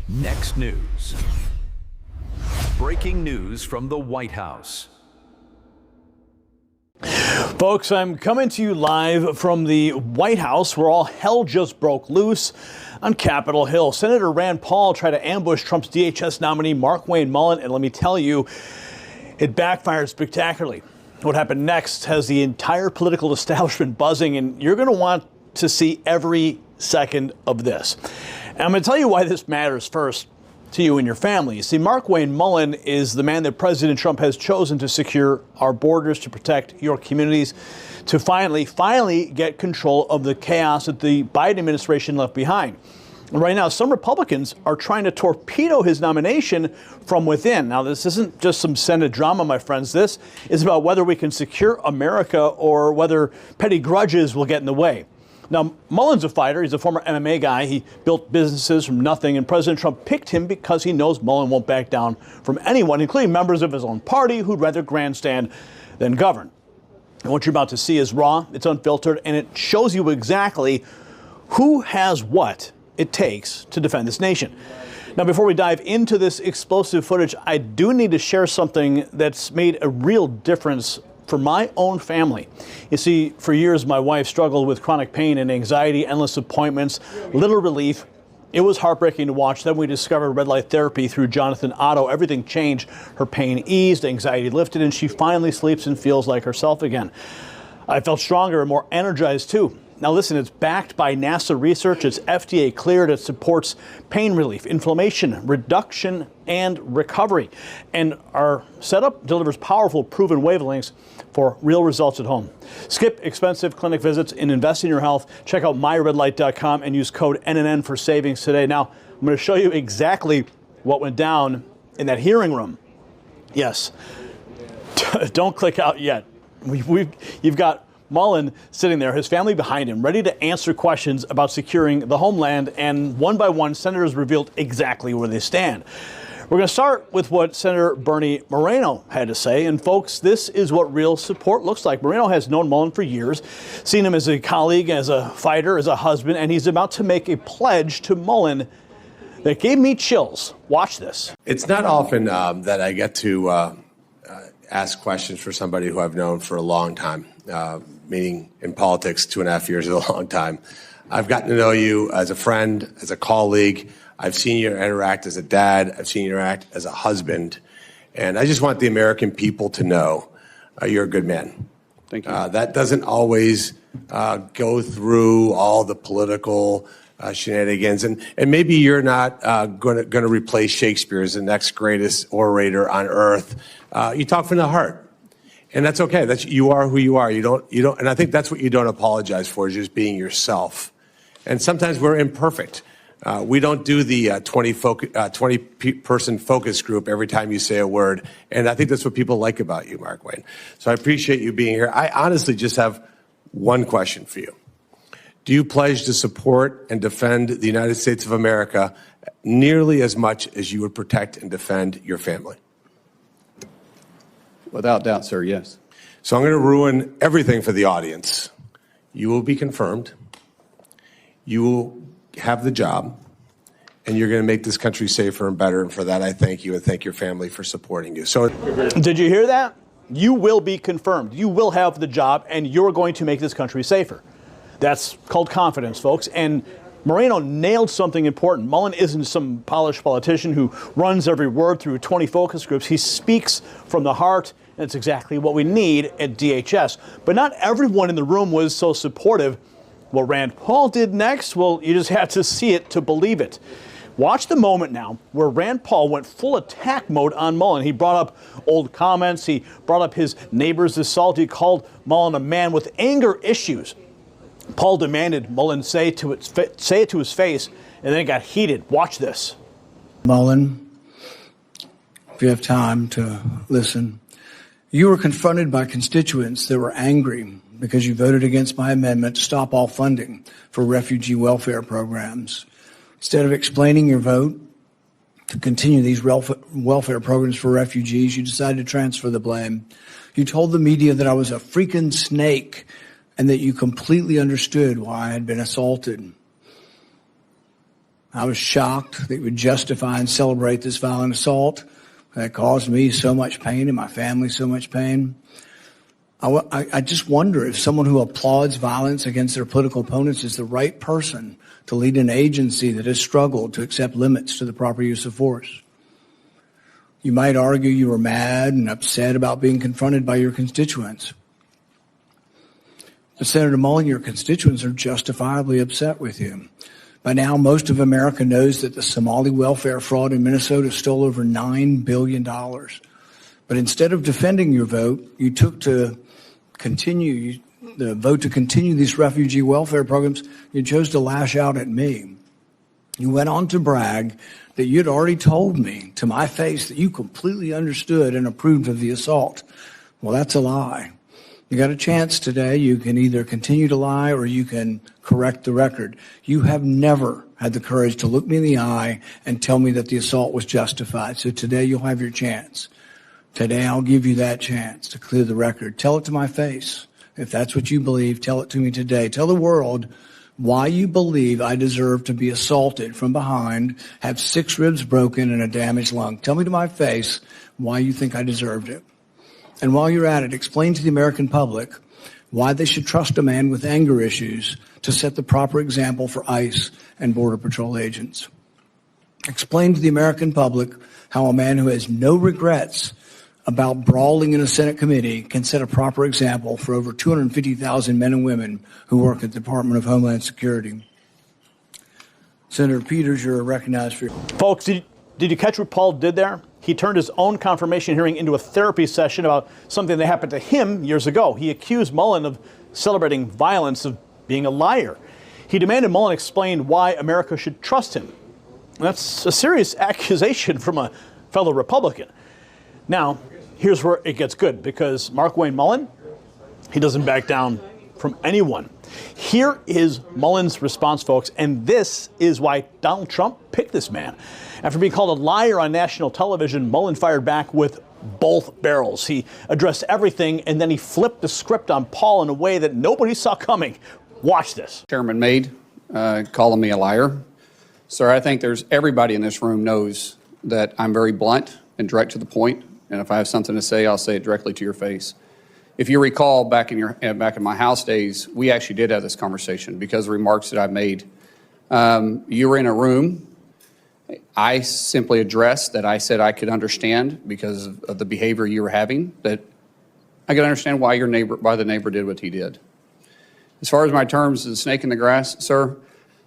Next news. Breaking news from the White House. Folks, I'm coming to you live from the White House where all hell just broke loose on Capitol Hill. Senator Rand Paul tried to ambush Trump's DHS nominee Markwayne Mullin, and let me tell you, it backfired spectacularly. What happened next has the entire political establishment buzzing, and you're going to want to see every second of this. And I'm going to tell you why this matters first to you and your family. You see, Markwayne Mullin is the man that President Trump has chosen to secure our borders, to protect your communities, to finally get control of the chaos that the Biden administration left behind. And right now, some Republicans are trying to torpedo his nomination from within. Now, this isn't just some Senate drama, my friends. This is about whether we can secure America or whether petty grudges will get in the way. Now, Mullin's a fighter. He's a former MMA guy. He built businesses from nothing, and President Trump picked him because he knows Mullin won't back down from anyone, including members of his own party who'd rather grandstand than govern. And what you're about to see is raw, it's unfiltered, and it shows you exactly who has what it takes to defend this nation. Now, before we dive into this explosive footage, I do need to share something that's made a real difference for my own family. You see, for years, my wife struggled with chronic pain and anxiety, endless appointments, little relief. It was heartbreaking to watch. Then we discovered red light therapy through Jonathan Otto. Everything changed. Her pain eased, anxiety lifted, and she finally sleeps and feels like herself again. I felt stronger and more energized, too. Now listen, it's backed by NASA research. It's FDA cleared. It supports pain relief, inflammation, reduction, and recovery. And our setup delivers powerful, proven wavelengths for real results at home. Skip expensive clinic visits and invest in your health. Check out myredlight.com and use code NNN for savings today. Now, I'm going to show you exactly what went down in that hearing room. Yes, don't click out yet. You've got Mullin sitting there, his family behind him, ready to answer questions about securing the homeland, and one by one, senators revealed exactly where they stand. We're going to start with what Senator Bernie Moreno had to say, and folks, this is what real support looks like. Moreno has known Mullin for years, seen him as a colleague, as a fighter, as a husband, and he's about to make a pledge to Mullin that gave me chills. Watch this. It's not often that I get to ask questions for somebody who I've known for a long time. Meaning in politics, 2.5 years is a long time. I've gotten to know you as a friend, as a colleague. I've seen you interact as a dad. I've seen you interact as a husband. And I just want the American people to know you're a good man. Thank you. That doesn't always go through all the political shenanigans. And maybe you're not going to replace Shakespeare as the next greatest orator on earth. You talk from the heart. And that's okay. You are who you are. You don't, and I think that's what you don't apologize for, is just being yourself. And sometimes we're imperfect. We don't do the 20-person focus group every time you say a word. And I think that's what people like about you, Markwayne. So I appreciate you being here. I honestly just have one question for you. Do you pledge to support and defend the United States of America nearly as much as you would protect and defend your family? Without doubt, sir, yes. So I'm going to ruin everything for the audience. You will be confirmed. You will have the job. And you're going to make this country safer and better. And for that, I thank you and thank your family for supporting you. So, did you hear that? You will be confirmed. You will have the job, and you're going to make this country safer. That's called confidence, folks. And Moreno nailed something important. Mullin isn't some polished politician who runs every word through 20 focus groups. He speaks from the heart. And it's exactly what we need at DHS. But not everyone in the room was so supportive. What Rand Paul did next, well, you just had to see it to believe it. Watch the moment now where Rand Paul went full attack mode on Mullin. He brought up old comments. He brought up his neighbor's assault. He called Mullin a man with anger issues. Paul demanded Mullin say it to his face, and then it got heated. Watch this. Mullin, if you have time to listen, you were confronted by constituents that were angry because you voted against my amendment to stop all funding for refugee welfare programs. Instead of explaining your vote to continue these welfare programs for refugees, you decided to transfer the blame. You told the media that I was a freaking snake and that you completely understood why I had been assaulted. I was shocked that you would justify and celebrate this violent assault that caused me so much pain and my family so much pain. I just wonder if someone who applauds violence against their political opponents is the right person to lead an agency that has struggled to accept limits to the proper use of force. You might argue you were mad and upset about being confronted by your constituents. But Senator Mullin, your constituents are justifiably upset with you. By now, most of America knows that the Somali welfare fraud in Minnesota stole over $9 billion. But instead of defending your vote, you took to continue the vote to continue these refugee welfare programs. You chose to lash out at me. You went on to brag that you'd already told me to my face that you completely understood and approved of the assault. Well, that's a lie. You got a chance today. You can either continue to lie or you can correct the record. You have never had the courage to look me in the eye and tell me that the assault was justified. So today you'll have your chance. Today I'll give you that chance to clear the record. Tell it to my face. If that's what you believe, tell it to me today. Tell the world why you believe I deserve to be assaulted from behind, have 6 ribs broken and a damaged lung. Tell me to my face why you think I deserved it. And while you're at it, explain to the American public why they should trust a man with anger issues to set the proper example for ICE and Border Patrol agents. Explain to the American public how a man who has no regrets about brawling in a Senate committee can set a proper example for over 250,000 men and women who work at the Department of Homeland Security. Senator Peters, you're recognized for... Folks, did you catch what Paul did there? He turned his own confirmation hearing into a therapy session about something that happened to him years ago. He accused Mullin of celebrating violence, of being a liar. He demanded Mullin explain why America should trust him. That's a serious accusation from a fellow Republican. Now, here's where it gets good, because Markwayne Mullin, he doesn't back down from anyone. Here is Mullin's response, folks, and this is why Donald Trump picked this man. After being called a liar on national television, Mullin fired back with both barrels. He addressed everything, and then he flipped the script on Paul in a way that nobody saw coming. Watch this. Chairman made, calling me a liar. Sir, I think everybody in this room knows that I'm very blunt and direct to the point, and if I have something to say, I'll say it directly to your face. If you recall, back in my House days, we actually did have this conversation because of remarks that I've made. You were in a room. I simply addressed that I said I could understand because of the behavior you were having, that I could understand why the neighbor did what he did. As far as my terms of the snake in the grass, sir,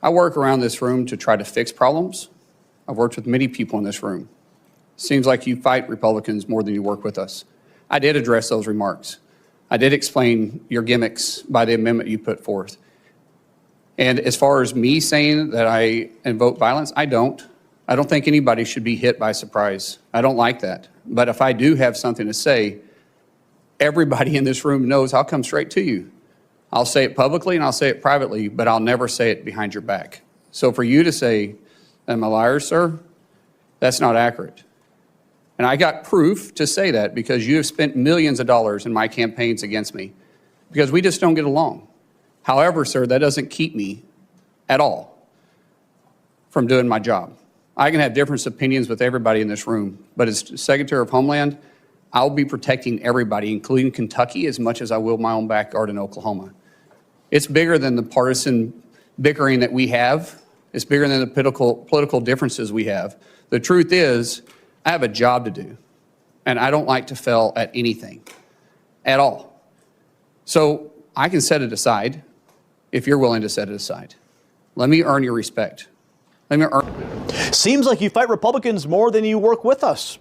I work around this room to try to fix problems. I've worked with many people in this room. Seems like you fight Republicans more than you work with us. I did address those remarks. I did explain your gimmicks by the amendment you put forth. And as far as me saying that I invoke violence, I don't. I don't think anybody should be hit by surprise. I don't like that. But if I do have something to say, everybody in this room knows I'll come straight to you. I'll say it publicly and I'll say it privately, but I'll never say it behind your back. So for you to say I'm a liar, sir, that's not accurate. And I got proof to say that because you have spent millions of dollars in my campaigns against me because we just don't get along. However, sir, that doesn't keep me at all from doing my job. I can have different opinions with everybody in this room, but as Secretary of Homeland, I'll be protecting everybody, including Kentucky, as much as I will my own backyard in Oklahoma. It's bigger than the partisan bickering that we have. It's bigger than the political differences we have. The truth is, I have a job to do, and I don't like to fail at anything, at all. So I can set it aside if you're willing to set it aside. Let me earn your respect. Let me earn. Seems like you fight Republicans more than you work with us.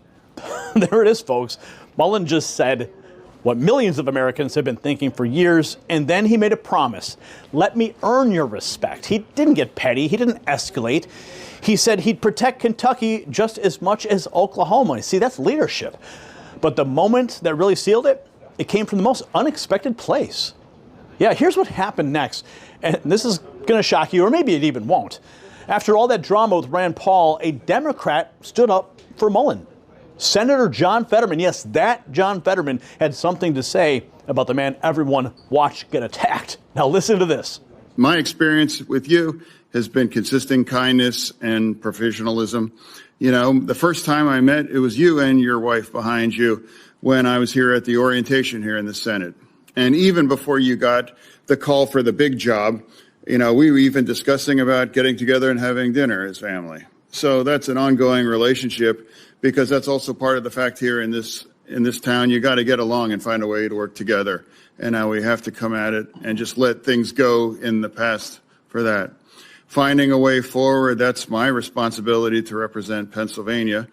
There it is, folks. Mullin just said what millions of Americans have been thinking for years, and then he made a promise. Let me earn your respect. He didn't get petty. He didn't escalate. He said he'd protect Kentucky just as much as Oklahoma. See, that's leadership. But the moment that really sealed it, it came from the most unexpected place. Yeah, here's what happened next. And this is going to shock you, or maybe it even won't. After all that drama with Rand Paul, a Democrat stood up for Mullin. Senator John Federman, yes, that John Federman had something to say about the man everyone watched get attacked. Now listen to this. My experience with you has been consistent kindness and professionalism. You know, the first time I met, it was you and your wife behind you when I was here at the orientation here in the Senate. And even before you got the call for the big job, you know, we were even discussing about getting together and having dinner as family. So that's an ongoing relationship, because that's also part of the fact here in this town. You got to get along and find a way to work together. And now we have to come at it and just let things go in the past for that. Finding a way forward, that's my responsibility to represent Pennsylvania.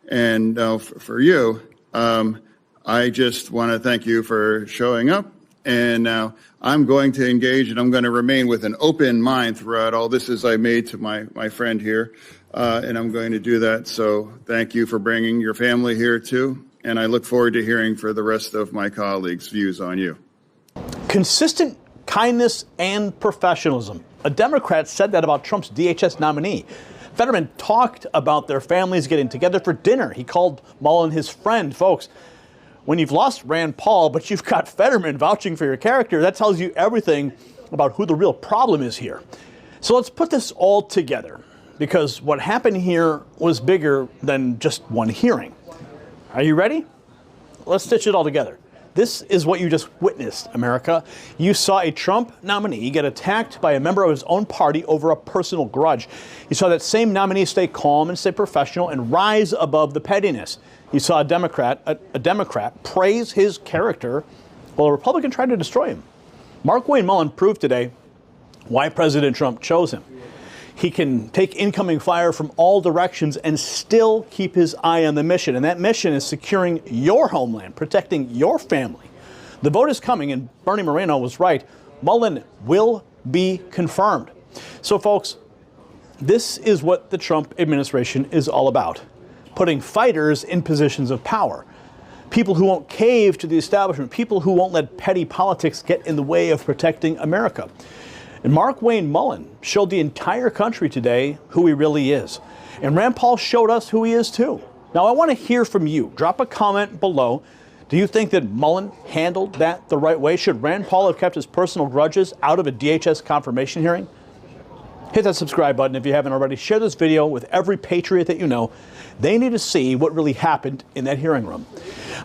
And for you, I just want to thank you for showing up. And now I'm going to engage, and I'm going to remain with an open mind throughout all this, as I made to my friend here. And I'm going to do that. So thank you for bringing your family here, too. And I look forward to hearing for the rest of my colleagues' views on you. Consistent kindness and professionalism. A Democrat said that about Trump's DHS nominee. Federman talked about their families getting together for dinner. He called Mullin his friend. Folks, when you've lost Rand Paul, but you've got Federman vouching for your character, that tells you everything about who the real problem is here. So let's put this all together, because what happened here was bigger than just one hearing. Are you ready? Let's stitch it all together. This is what you just witnessed, America. You saw a Trump nominee get attacked by a member of his own party over a personal grudge. You saw that same nominee stay calm and stay professional and rise above the pettiness. You saw a Democrat praise his character while a Republican tried to destroy him. Markwayne Mullin proved today why President Trump chose him. He can take incoming fire from all directions and still keep his eye on the mission. And that mission is securing your homeland, protecting your family. The vote is coming, and Bernie Moreno was right. Mullin will be confirmed. So, folks, this is what the Trump administration is all about. Putting fighters in positions of power. People who won't cave to the establishment. People who won't let petty politics get in the way of protecting America. And Markwayne Mullin showed the entire country today who he really is. And Rand Paul showed us who he is too. Now I want to hear from you. Drop a comment below. Do you think that Mullin handled that the right way? Should Rand Paul have kept his personal grudges out of a DHS confirmation hearing? Hit that subscribe button if you haven't already. Share this video with every patriot that you know. They need to see what really happened in that hearing room.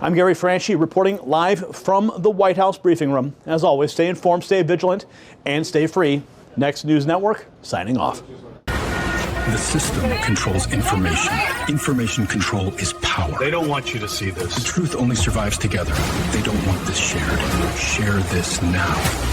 I'm Gary Franchi, reporting live from the White House briefing room. As always, stay informed, stay vigilant, and stay free. Next News Network, signing off. The system controls information. Information control is power. They don't want you to see this. The truth only survives together. They don't want this shared. Share this now.